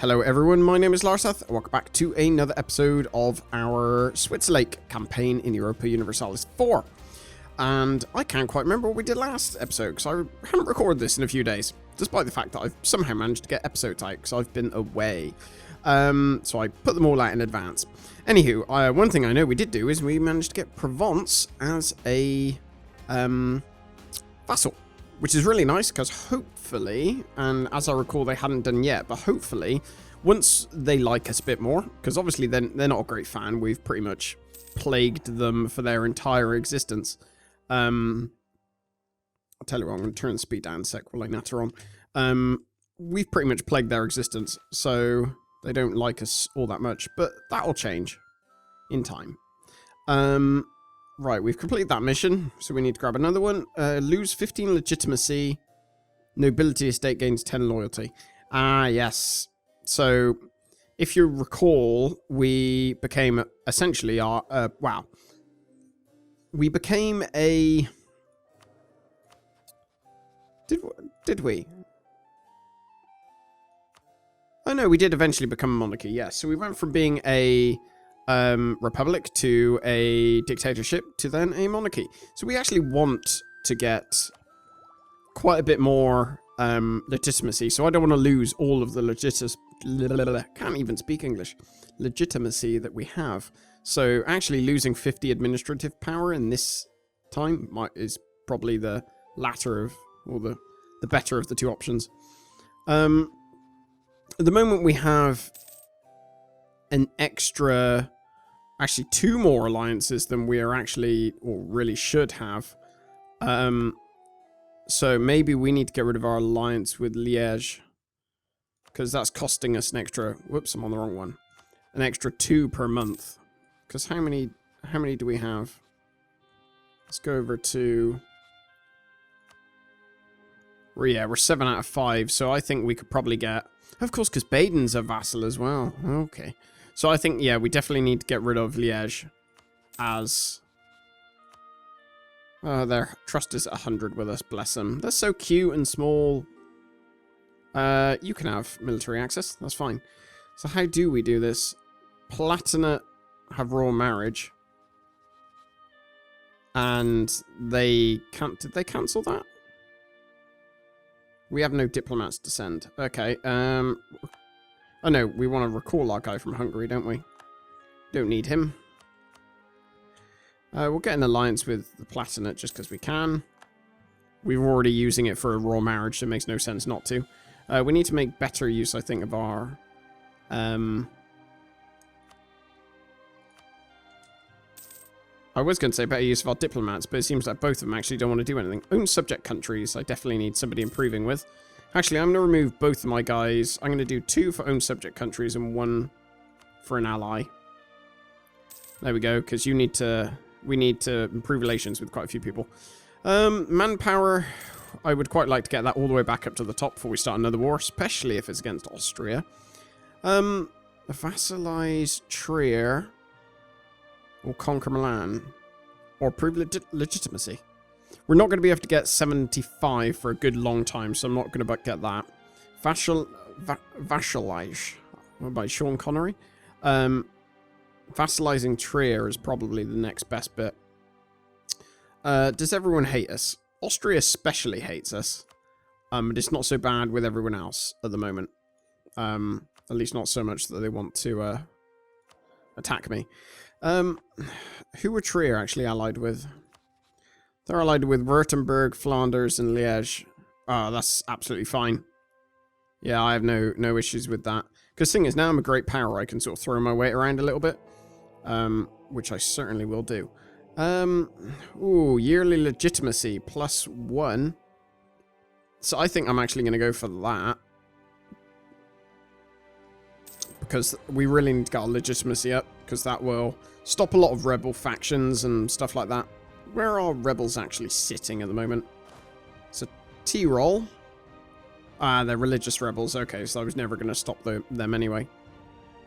Hello everyone, my name is Larseth, and welcome back to another episode of our Switzerlake campaign in Europa Universalis 4. And I can't quite remember what we did last episode, because I haven't recorded this in a few days, despite the fact that I've somehow managed to get episodes out, because I've been away. So I put them all out in advance. Anywho, one thing I know we did do is we managed to get Provence as a vassal. Which is really nice, because hopefully, and as I recall they hadn't done yet, but hopefully, once they like us a bit more, because obviously they're not a great fan, we've pretty much plagued them for their entire existence. I'll tell you what, I'm going to turn the speed down a sec while I natter on. We've pretty much plagued their existence, so they don't like us all that much, but that'll change in time. Right, we've completed that mission, so we need to grab another one. Lose 15 legitimacy. Nobility estate gains 10 loyalty. Ah, yes. So, if you recall, we became essentially our... wow. We became a... Did we? Oh, no, we did eventually become a monarchy, yes. So we went from being a... republic to a dictatorship to then a monarchy. So we actually want to get quite a bit more legitimacy. So I don't want to lose all of the can't even speak English. Legitimacy that we have. So actually losing 50 administrative power in this time is probably the latter of, or the better of the two options. At the moment we have an extra, actually 2 more alliances than we are actually, or really should have. So maybe we need to get rid of our alliance with Liège, because that's costing us an extra, whoops, I'm on the wrong one, an extra 2 per month. Because how many do we have? Let's go over to, well, yeah, we're 7 out of 5, so I think we could probably get, of course, because Baden's a vassal as well. Okay. So I think, yeah, we definitely need to get rid of Liège as... their trust is at 100 with us, bless them. They're so cute and small. You can have military access, that's fine. So how do we do this? Palatinate have royal marriage. And they can't... Did they cancel that? We have no diplomats to send. Okay, oh no, we want to recall our guy from Hungary, don't we? Don't need him. We'll get an alliance with the Palatinate just because we can. We're already using it for a royal marriage, so it makes no sense not to. We need to make better use, I think, of our... I was going to say better use of our diplomats, but it seems like both of them actually don't want to do anything. Own subject countries, I definitely need somebody improving with. Actually, I'm going to remove both of my guys. I'm going to do 2 for own subject countries and 1 for an ally. There we go, because we need to improve relations with quite a few people. Manpower, I would quite like to get that all the way back up to the top before we start another war, especially if it's against Austria. Vassalize Trier, or conquer Milan, or prove legitimacy. We're not going to be able to get 75 for a good long time, so I'm not going to get that. Vassalize by Sean Connery. Vassalizing Trier is probably the next best bit. Does everyone hate us? Austria especially hates us. But it's not so bad with everyone else at the moment. At least not so much that they want to attack me. Who were Trier actually allied with? They're allied with Württemberg, Flanders, and Liège. Oh, that's absolutely fine. Yeah, I have no issues with that. Because the thing is, now I'm a great power, I can sort of throw my weight around a little bit. Which I certainly will do. Ooh, yearly legitimacy +1. So I think I'm actually going to go for that. Because we really need to get our legitimacy up. Because that will stop a lot of rebel factions and stuff like that. Where are rebels actually sitting at the moment? So, Tyrol. Ah, they're religious rebels. Okay, so I was never going to stop them anyway.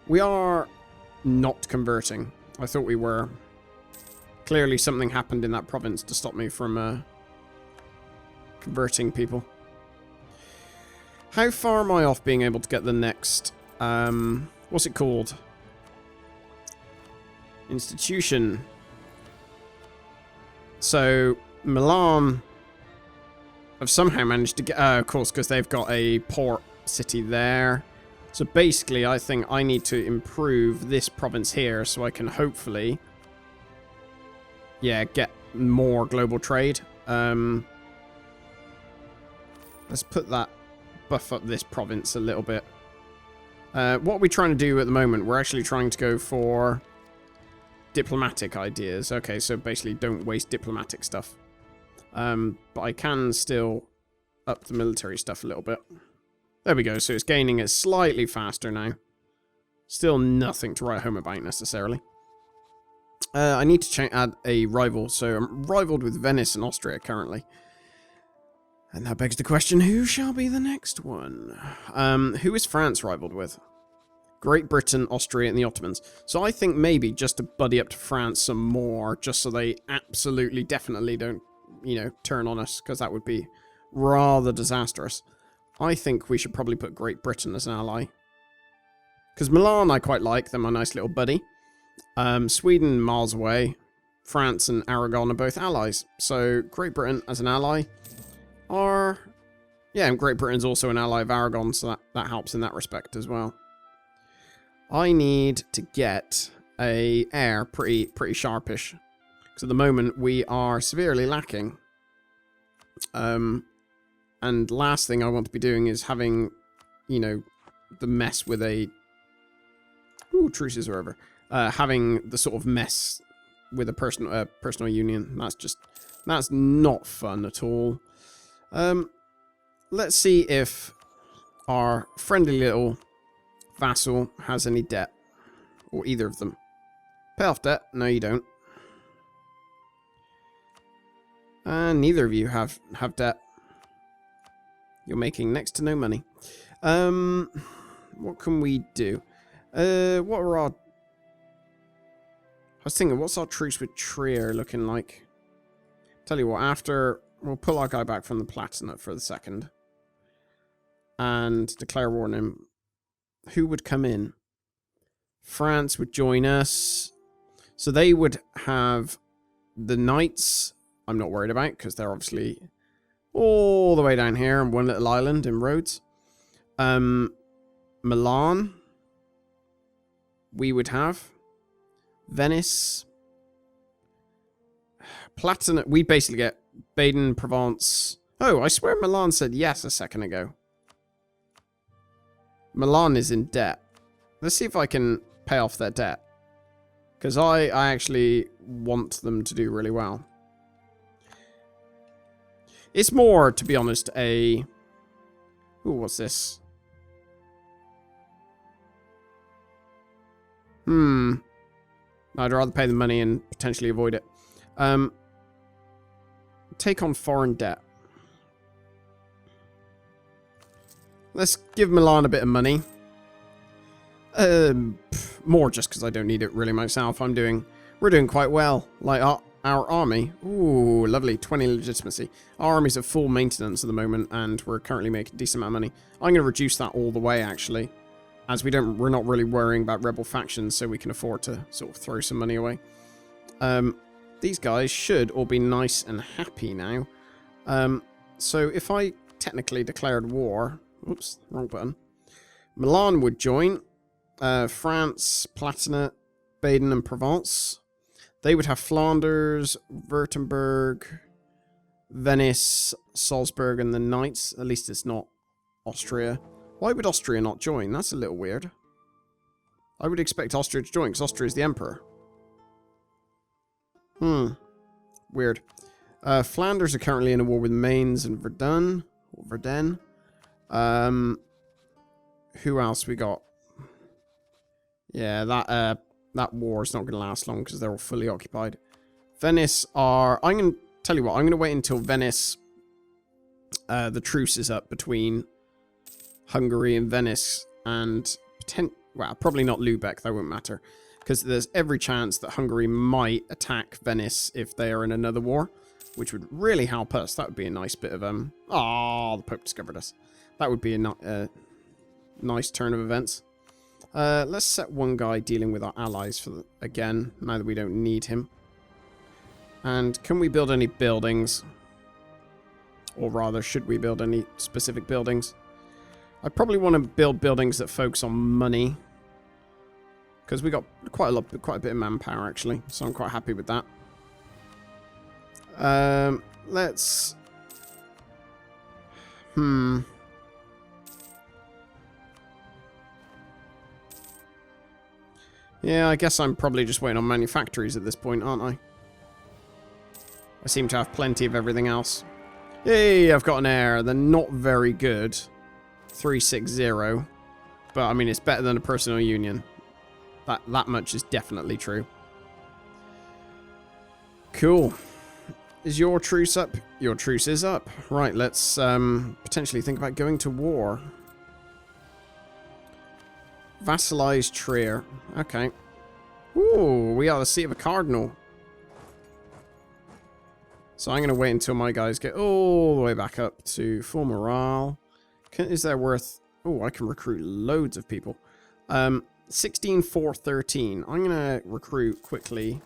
We are not converting. I thought we were. Clearly something happened in that province to stop me from converting people. How far am I off being able to get the next What's it called? Institution. So, Milan have somehow managed to get... of course, because they've got a port city there. So basically, I think I need to improve this province here so I can hopefully... yeah, get more global trade. Let's put that... buff up this province a little bit. What are we trying to do at the moment? We're actually trying to go for diplomatic ideas. Okay, so basically don't waste diplomatic stuff. But I can still up the military stuff a little bit. There we go. So it's gaining it slightly faster now. Still nothing to write home about necessarily. I need to add a rival. So I'm rivaled with Venice and Austria currently. And that begs the question, who shall be the next one? Who is France rivaled with? Great Britain, Austria, and the Ottomans. So I think maybe just to buddy up to France some more, just so they absolutely, definitely don't, you know, turn on us, because that would be rather disastrous. I think we should probably put Great Britain as an ally. Because Milan I quite like, they're my nice little buddy. Sweden, miles away. France and Aragon are both allies. So Great Britain as an ally. Or, yeah, and Great Britain's also an ally of Aragon, so that helps in that respect as well. I need to get a heir pretty sharpish. Because at the moment, we are severely lacking. And last thing I want to be doing is having, you know, the mess with a... Ooh, truces are over. Having the sort of mess with a personal union. That's not fun at all. Let's see if our friendly little vassal has any debt. Or either of them. Pay off debt? No, you don't. And neither of you have debt. You're making next to no money. What can we do? What are our... I was thinking, what's our truce with Trier looking like? Tell you what, after... We'll pull our guy back from the Palatinate for the second. And declare war on him. Who would come in? France would join us. So they would have the Knights. I'm not worried about, because they're obviously all the way down here on one little island in Rhodes. Milan. We would have. Venice. Palatinate. We basically get Baden, Provence. Oh, I swear Milan said yes a second ago. Milan is in debt. Let's see if I can pay off their debt. Because I actually want them to do really well. It's more, to be honest, a... Ooh, what's this? I'd rather pay the money and potentially avoid it. Take on foreign debt. Let's give Milan a bit of money. More just because I don't need it really myself. We're doing quite well. Like our army. Ooh, lovely. 20 legitimacy. Our army's at full maintenance at the moment, and we're currently making a decent amount of money. I'm going to reduce that all the way, actually. As we're not really worrying about rebel factions, so we can afford to sort of throw some money away. These guys should all be nice and happy now. So if I technically declared war... Oops, wrong button. Milan would join. France, Palatinate, Baden and Provence. They would have Flanders, Württemberg, Venice, Salzburg and the Knights. At least it's not Austria. Why would Austria not join? That's a little weird. I would expect Austria to join, because Austria is the emperor. Weird. Flanders are currently in a war with Mainz and Verdun. Or Verdun. Who else we got? Yeah, that war is not going to last long because they're all fully occupied. Venice are... I'm going to tell you what. I'm going to wait until Venice... the truce is up between Hungary and Venice and... well, probably not Lubeck. That won't matter. Because there's every chance that Hungary might attack Venice if they are in another war. Which would really help us. That would be a nice bit of... Oh, the Pope discovered us. That would be a nice turn of events. Let's set one guy dealing with our allies for again, now that we don't need him. And can we build any buildings? Or rather, should we build any specific buildings? I probably want to build buildings that focus on money. Because we got quite a bit of manpower, actually. So I'm quite happy with that. Let's... Yeah, I guess I'm probably just waiting on manufactories at this point, aren't I? I seem to have plenty of everything else. Yay, I've got an heir. They're not very good. 360. But, I mean, it's better than a personal union. That much is definitely true. Cool. Is your truce up? Your truce is up. Right, let's potentially think about going to war. Vassalize Trier. Okay. Ooh, we are the seat of a cardinal. So I'm going to wait until my guys get all the way back up to full morale. Is there worth... Oh, I can recruit loads of people. 16, 4, 13. I'm going to recruit quickly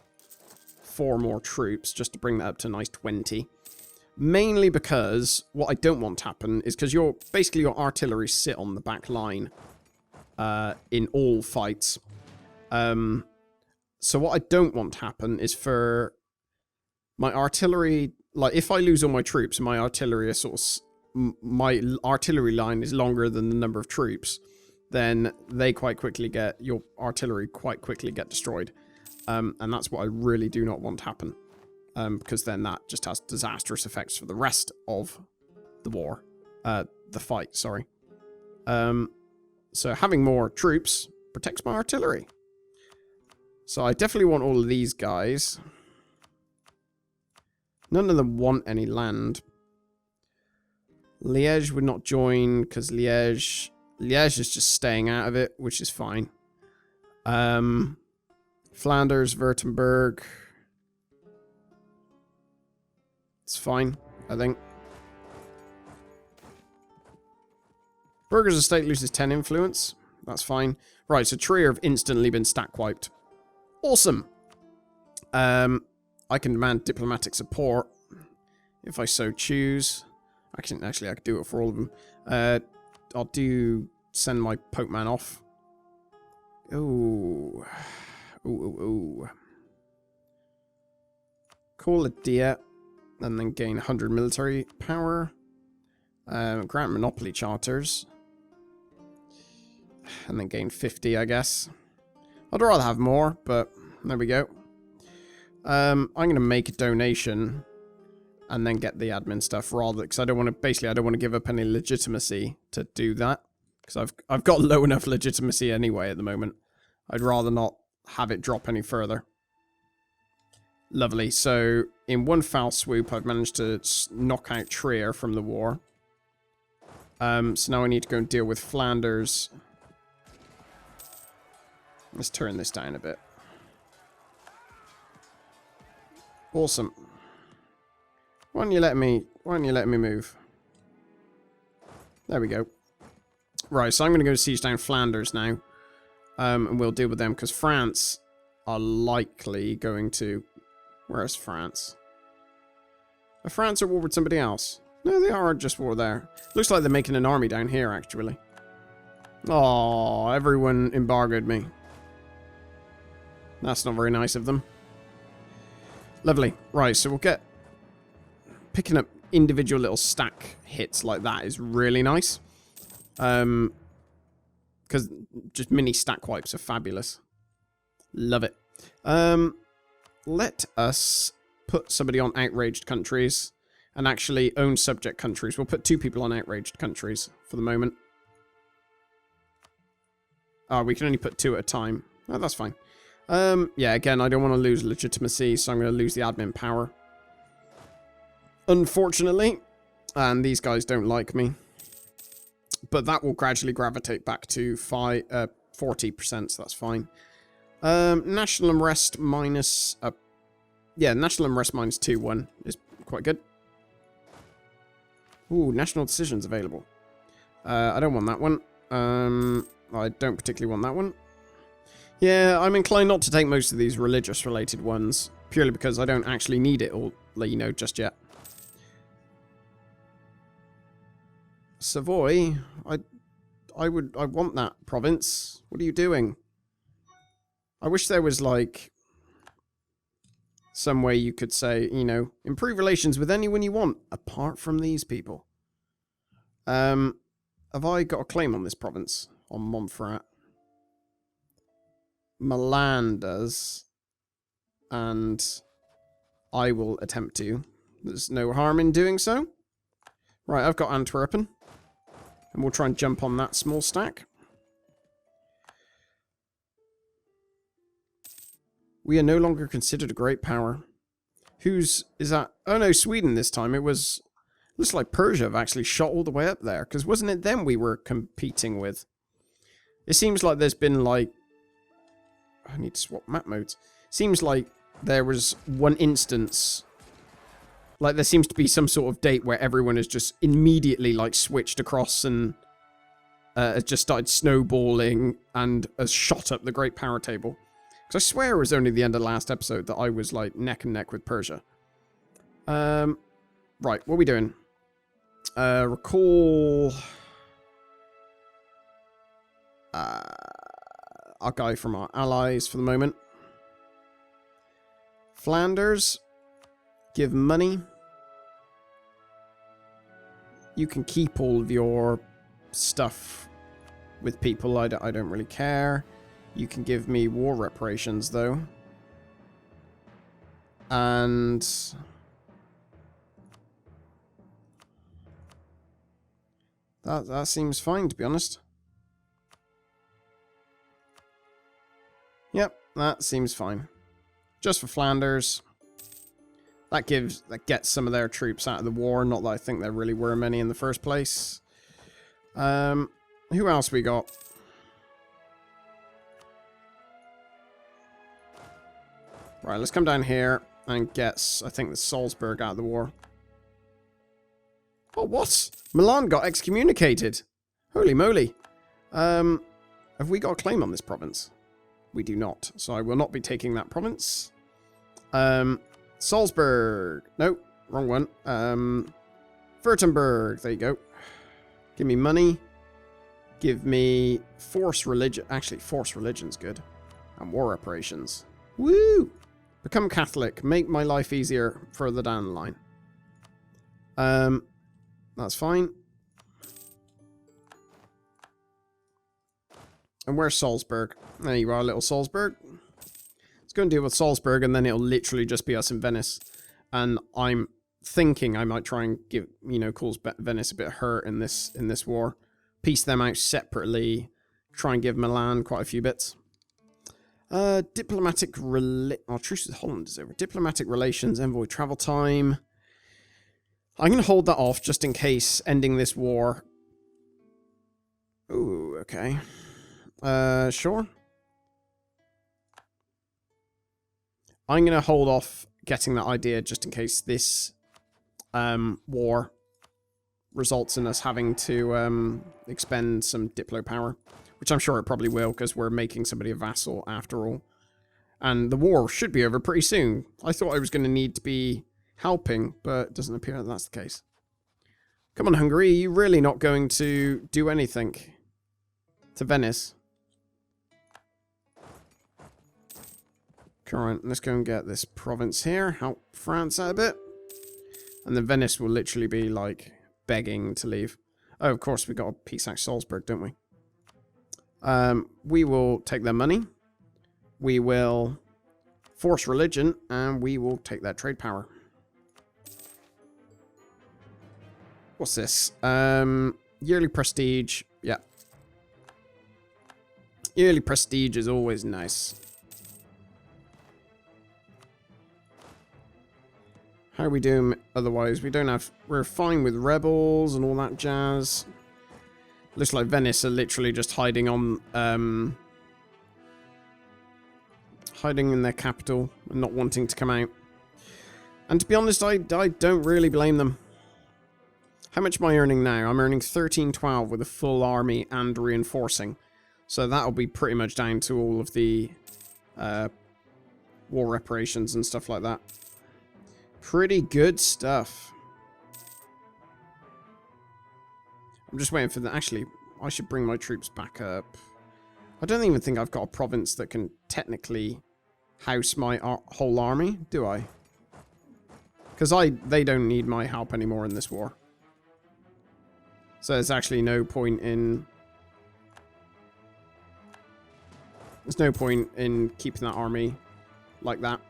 4 more troops just to bring that up to a nice 20. Mainly because what I don't want to happen is because basically your artillery sit on the back line in all fights. So what I don't want to happen is for my artillery, like if I lose all my troops, my artillery is my artillery line is longer than the number of troops, then your artillery quite quickly get destroyed. And that's what I really do not want to happen. Because then that just has disastrous effects for the rest of the war. The fight, sorry. So having more troops protects my artillery. So I definitely want all of these guys. None of them want any land. Liège would not join because Liège is just staying out of it, which is fine. Flanders, Württemberg. It's fine, I think. Burger's estate loses 10 influence. That's fine. Right, so Trier have instantly been stack wiped. Awesome. I can demand diplomatic support if I so choose. I can do it for all of them. I'll send my Pope man off. Ooh. Ooh. Call a Diet. And then gain 100 military power. Grant monopoly charters. And then gain 50, I guess. I'd rather have more, but there we go. I'm going to make a donation and then get the admin stuff rather, because I don't want to give up any legitimacy to do that, because I've got low enough legitimacy anyway at the moment. I'd rather not have it drop any further. Lovely. So in one foul swoop, I've managed to knock out Trier from the war. So now I need to go and deal with Flanders. Let's turn this down a bit. Awesome. Why don't you let me move? There we go. Right, so I'm going to go siege down Flanders now. And we'll deal with them, because France are likely going to... Where's France? Are France at war with somebody else? No, they are just war there. Looks like they're making an army down here, actually. Oh, everyone embargoed me. That's not very nice of them. Lovely. Right, so we'll get... Picking up individual little stack hits like that is really nice. Because just mini stack wipes are fabulous. Love it. Let us put somebody on outraged countries and actually own subject countries. We'll put 2 people on outraged countries for the moment. Oh, we can only put 2 at a time. Oh, that's fine. Yeah, again, I don't want to lose legitimacy, so I'm going to lose the admin power. Unfortunately. And these guys don't like me. But that will gradually gravitate back to 40%, so that's fine. National unrest minus... yeah, national unrest minus 2-1 is quite good. Ooh, national decisions available. I don't want that one. I don't particularly want that one. Yeah, I'm inclined not to take most of these religious-related ones, purely because I don't actually need it, or let you know just yet. Savoy, I want that province. What are you doing? I wish there was, like, some way you could say, you know, improve relations with anyone you want, apart from these people. Have I got a claim on this province? On Montferrat? Milan does. And I will attempt to. There's no harm in doing so. Right, I've got Antwerpen. And we'll try and jump on that small stack. We are no longer considered a great power. Is that? Oh no, Sweden this time. It was... Looks like Persia have actually shot all the way up there. Because wasn't it them we were competing with? It seems like there's been like... I need to swap map modes. Seems like there was one instance... Like there seems to be some sort of date where everyone has just immediately like switched across and has just started snowballing and has shot up the Great Power Table. Because I swear it was only the end of the last episode that I was like neck and neck with Persia. Right, what are we doing? Recall our guy from our allies for the moment. Flanders, give money. You can keep all of your stuff with people. I don't really care. You can give me war reparations, though. And... That seems fine, to be honest. Yep, that seems fine. Just for Flanders. That gets some of their troops out of the war. Not that I think there really were many in the first place. Who else we got? Right, let's come down here and get, I think, the Salzburg out of the war. Oh, what? Milan got excommunicated. Holy moly. Have we got a claim on this province? We do not. So I will not be taking that province. Salzburg. No, wrong one. Württemberg. There you go. Give me money. Give me force religion. Actually, force religion's good. And war reparations. Woo! Become Catholic. Make my life easier further down the line. That's fine. And where's Salzburg? There you are, little Salzburg. Let's go and deal with Salzburg, and then it'll literally just be us in Venice. And I'm thinking I might try and give, you know, cause Venice a bit of hurt in this war. Piece them out separately. Try and give Milan quite a few bits. Diplomatic truce with Holland is over. Diplomatic relations, envoy travel time. I'm going to hold that off just in case ending this war. Ooh, okay. Sure. I'm going to hold off getting that idea just in case this war results in us having to expend some Diplo power. Which I'm sure it probably will, because we're making somebody a vassal after all. And the war should be over pretty soon. I thought I was going to need to be helping, but it doesn't appear that that's the case. Come on, Hungary, are you really not going to do anything to Venice? Current, let's go and get this province here. Help France out a bit. And then Venice will literally be, like, begging to leave. Oh, of course, we got a peace out Salzburg, don't we? We will take their money. We will force religion, and we will take their trade power. What's this? Yearly prestige. Yeah. Yearly prestige is always nice. How are we doing otherwise? We don't have... We're fine with rebels and all that jazz. Looks like Venice are literally just hiding on... hiding in their capital and not wanting to come out. And to be honest, I don't really blame them. How much am I earning now? I'm earning 1312 with a full army and reinforcing. So that'll be pretty much down to all of the war reparations and stuff like that. Pretty good stuff. I'm just waiting for the... Actually, I should bring my troops back up. I don't even think I've got a province that can technically house my whole army, do I? Because they don't need my help anymore in this war. So there's actually no point in... There's no point in keeping that army like that.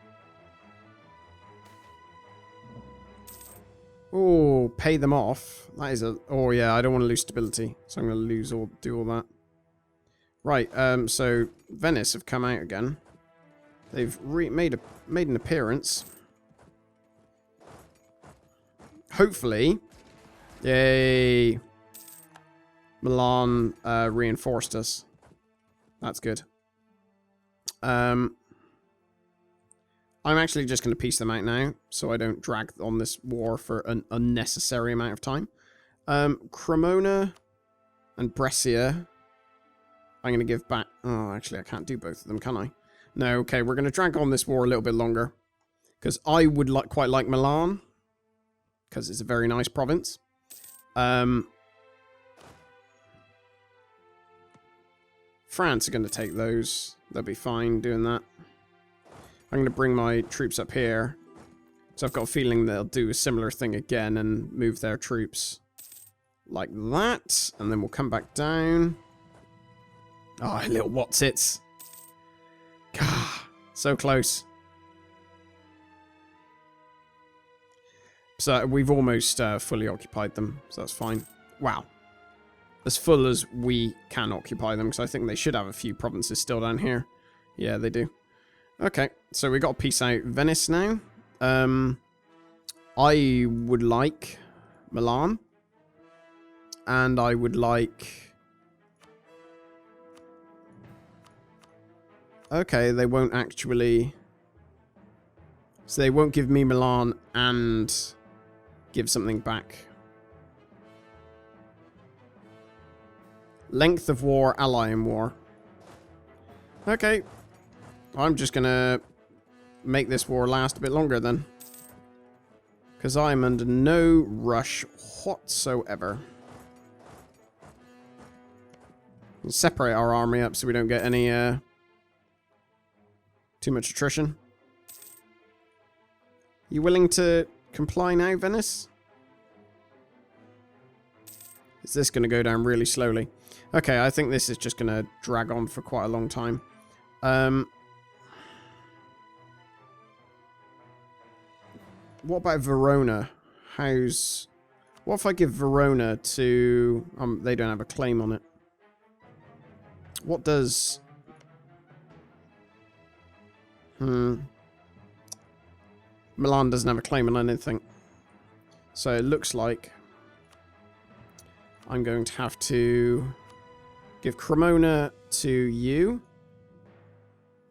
Oh, pay them off. That is a... Oh, yeah, I don't want to lose stability. So I'm going to lose all... Do all that. Right, so Venice have come out again. They've made an appearance. Hopefully. Yay. Milan reinforced us. That's good. I'm actually just going to piece them out now, so I don't drag on this war for an unnecessary amount of time. Cremona and Brescia, I'm going to give back... Oh, actually, I can't do both of them, can I? No, okay, we're going to drag on this war a little bit longer. Because I would quite like Milan, because it's a very nice province. France are going to take those. They'll be fine doing that. I'm going to bring my troops up here. So I've got a feeling they'll do a similar thing again and move their troops like that. And then we'll come back down. Oh, little what's-its. God, so close. So we've almost fully occupied them, so that's fine. Wow. As full as we can occupy them, because I think they should have a few provinces still down here. Yeah, they do. Okay, so we got to piece out Venice now. I would like Milan. And I would like... Okay, they won't actually... So they won't give me Milan and give something back. Length of war, ally in war. Okay. I'm just going to make this war last a bit longer then. Because I'm under no rush whatsoever. We'll separate our army up so we don't get any too much attrition. You willing to comply now, Venice? Is this going to go down really slowly? Okay, I think this is just going to drag on for quite a long time. What about Verona? What if I give Verona to... they don't have a claim on it. What does... Milan doesn't have a claim on anything. So it looks like I'm going to have to give Cremona to you.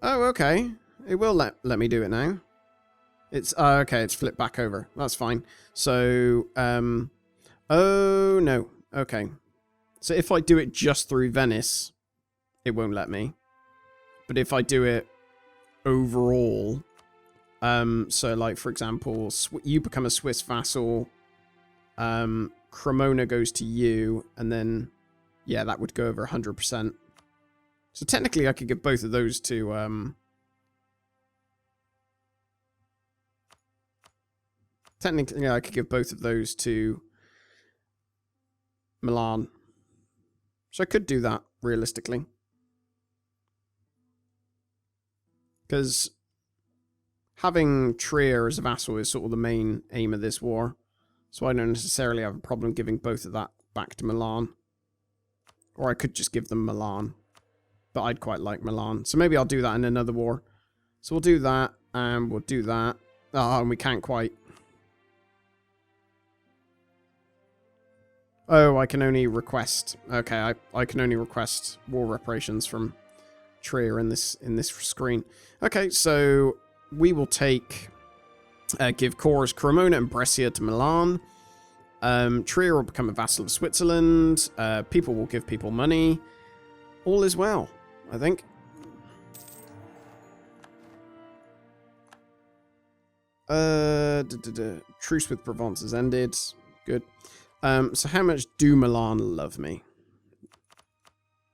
Oh, okay. It will let me do it now. It's okay, it's flipped back over. That's fine. So, oh, no. Okay. So if I do it just through Venice, it won't let me. But if I do it overall, so like, for example, you become a Swiss vassal, Cremona goes to you, and then, yeah, that would go over 100%. So technically I could give both of those to, technically, yeah, I could give both of those to Milan. So I could do that, realistically. Because having Trier as a vassal is sort of the main aim of this war. So I don't necessarily have a problem giving both of that back to Milan. Or I could just give them Milan. But I'd quite like Milan. So maybe I'll do that in another war. So we'll do that, and we'll do that. Ah, and we can't quite... Oh, I can only request... Okay, I can only request war reparations from Trier in this screen. Okay, so we will take... give cores Cremona and Brescia to Milan. Trier will become a vassal of Switzerland. People will give people money. all is well, I think. Truce with Provence has ended. Good. So how much do Milan love me?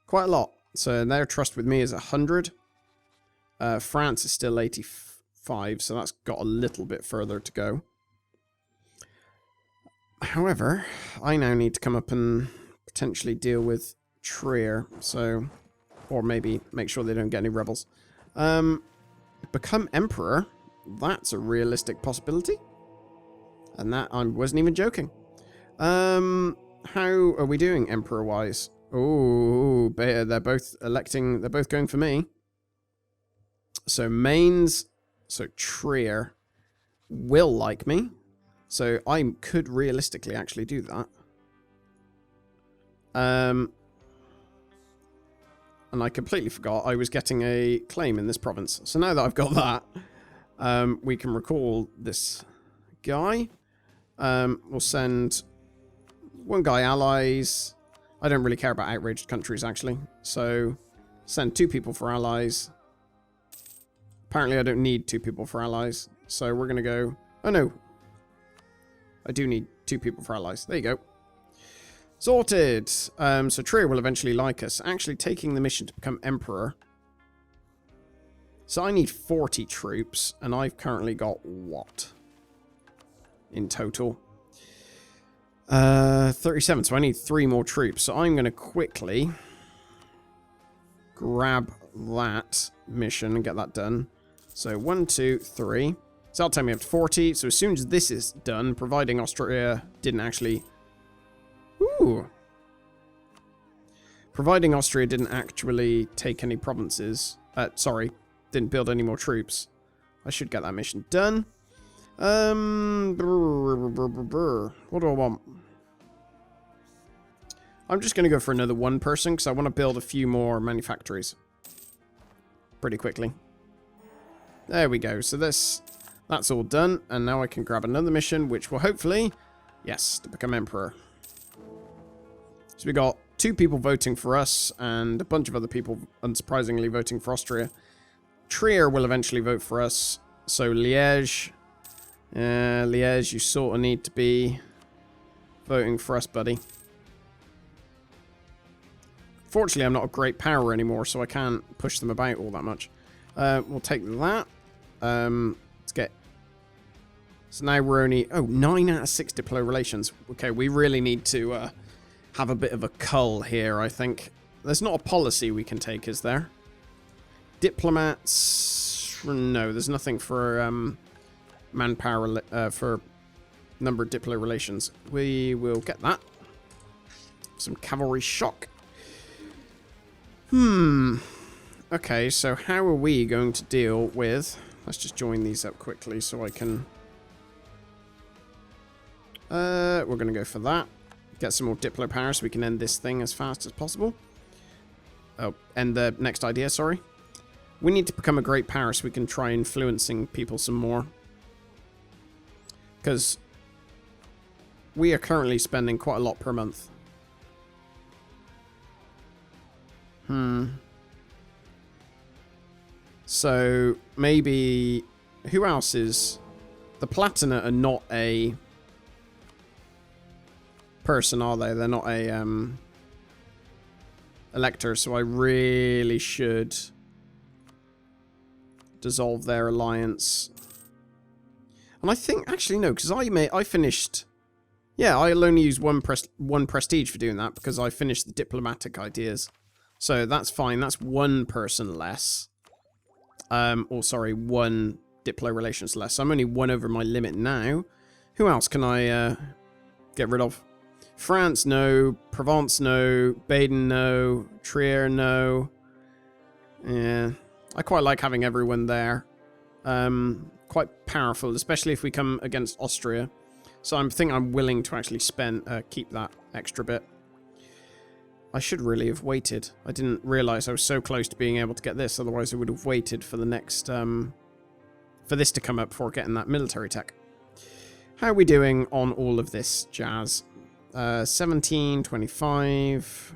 Quite a lot. So their trust with me is 100. France is still 85, so that's got a little bit further to go. However, I now need to come up and potentially deal with Trier, so, or maybe make sure they don't get any rebels. Become emperor, that's a realistic possibility. And that, I wasn't even joking. How are we doing emperor-wise? Oh, they're both electing, they're both going for me. So Mainz, so Trier will like me. So I could realistically actually do that. And I completely forgot I was getting a claim in this province. So now that I've got that, we can recall this guy. We'll send one guy allies. I don't really care about outraged countries, actually. So send 2 people for allies. Apparently I don't need 2 people for allies. So we're going to go... Oh, no. I do need 2 people for allies. There you go. Sorted. So Trier will eventually like us. Actually taking the mission to become emperor. So I need 40 troops. And I've currently got what? In total? 37. So I need 3 more troops. So I'm going to quickly grab that mission and get that done. So 1, 2, 3. So that'll take me up to 40. So as soon as this is done, providing Austria didn't actually... Ooh. Providing Austria didn't actually take any provinces. Sorry, didn't build any more troops. I should get that mission done. What do I want? I'm just going to go for another 1 person because I want to build a few more manufactories. Pretty quickly. There we go. So that's all done. And now I can grab another mission, which will hopefully, yes, to become emperor. So we got 2 people voting for us and a bunch of other people, unsurprisingly, voting for Austria. Trier will eventually vote for us. So Liège, you sort of need to be voting for us, buddy. Fortunately, I'm not a great power anymore, so I can't push them about all that much. We'll take that. Let's get... So now we're only... Oh, 9 out of 6 diplo relations. Okay, we really need to have a bit of a cull here, I think. There's not a policy we can take, is there? Diplomats... No, there's nothing for manpower, for number of diplo relations. We will get that. Some cavalry shock. Okay, so how are we going to deal with... Let's just join these up quickly so I can... we're going to go for that. Get some more diplo power so we can end this thing as fast as possible. Oh, end the next idea, sorry. We need to become a great power so we can try influencing people some more. Because we are currently spending quite a lot per month. So, maybe... Who else is... The Platina are not a... person, are they? They're not a, elector, so I really should... dissolve their alliance. And I think... Actually, no, because I finished... Yeah, I'll only use one prestige for doing that, because I finished the diplomatic ideas. So that's fine. That's 1 person less. Or sorry, 1 diplo relations less. So I'm only 1 over my limit now. Who else can I get rid of? France, no. Provence, no. Baden, no. Trier, no. Yeah. I quite like having everyone there. Quite powerful, especially if we come against Austria. So I think I'm willing to actually keep that extra bit. I should really have waited. I didn't realise I was so close to being able to get this. Otherwise, I would have waited for the next... for this to come up before getting that military tech. How are we doing on all of this jazz? 17, 25...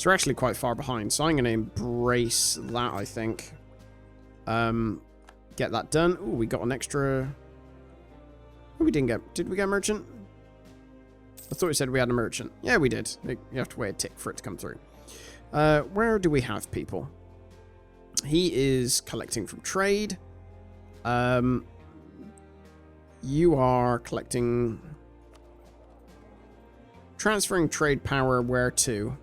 So we're actually quite far behind. So I'm going to embrace that, I think. Get that done. Oh, we got an extra... Oh, we didn't get... Did we get a merchant? I thought we said we had a merchant. Yeah, we did. You have to wait a tick for it to come through. Where do we have people? He is collecting from trade. You are collecting... Transferring trade power where to?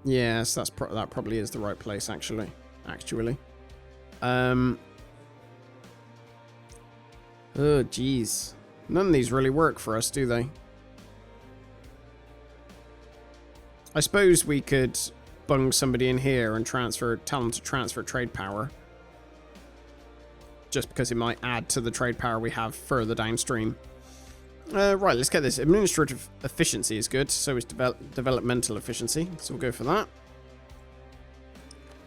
Yes, that probably is the right place, actually. Oh, jeez. None of these really work for us, do they? I suppose we could bung somebody in here and tell them to transfer trade power. Just because it might add to the trade power we have further downstream. Right, let's get this. Administrative efficiency is good. So is developmental efficiency. So we'll go for that.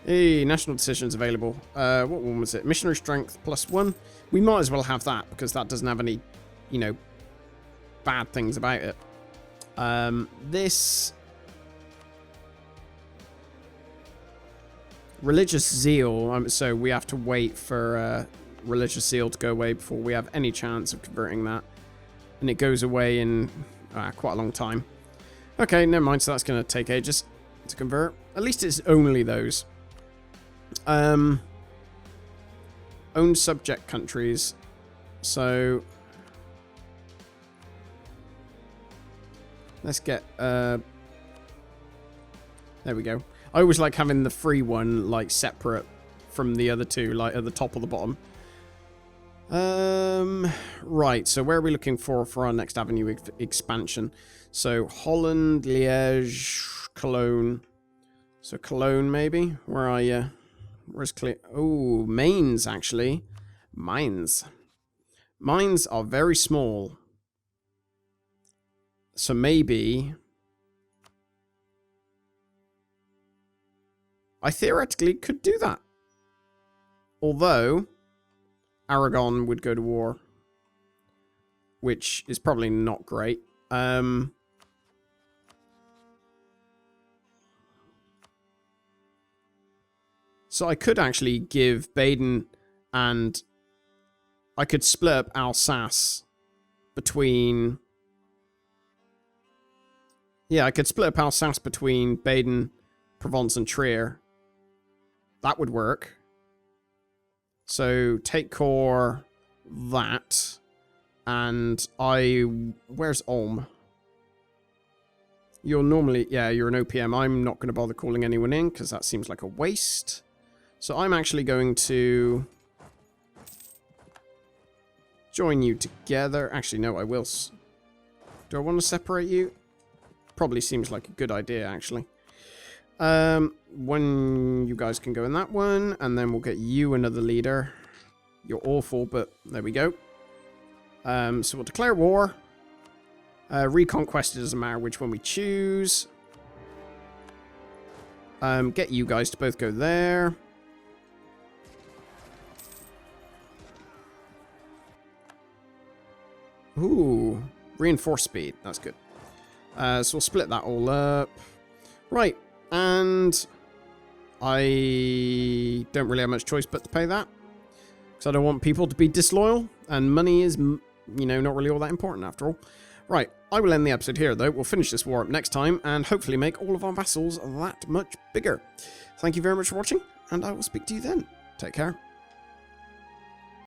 Hey, national decisions available. What one was it? Missionary strength +1. We might as well have that because that doesn't have any, you know, bad things about it. This religious zeal. So we have to wait for religious zeal to go away before we have any chance of converting that. And it goes away in quite a long time. Okay, never mind. So that's going to take ages to convert. At least it's only those. Own subject countries. So let's get... there we go. I always like having the free one like separate from the other two, like at the top or the bottom. Right, so where are we looking for our next avenue expansion? So Holland, Liège, Cologne. So Cologne maybe? Where are you? Where's clear? Oh, Mainz actually. Mines are very small. So maybe I theoretically could do that. Although Aragon would go to war, which is probably not great. So I could actually give Baden and I could split up Alsace between... Yeah, I could split up Alsace between Baden, Provence and Trier. That would work. So take core that, and where's Ulm? You're normally, yeah, you're an OPM. I'm not going to bother calling anyone in because that seems like a waste. So I'm actually going to join you together. Actually, no, I will. Do I want to separate you? Probably seems like a good idea, actually. When you guys can go in that one, and then we'll get you another leader. You're awful, but there we go. So we'll declare war. Reconquest, it doesn't matter which one we choose. Get you guys to both go there. Ooh, reinforce speed. That's good. So we'll split that all up. Right. And I don't really have much choice but to pay that. Because I don't want people to be disloyal. And money is, you know, not really all that important after all. Right, I will end the episode here though. We'll finish this war up next time. And hopefully make all of our vassals that much bigger. Thank you very much for watching. And I will speak to you then. Take care.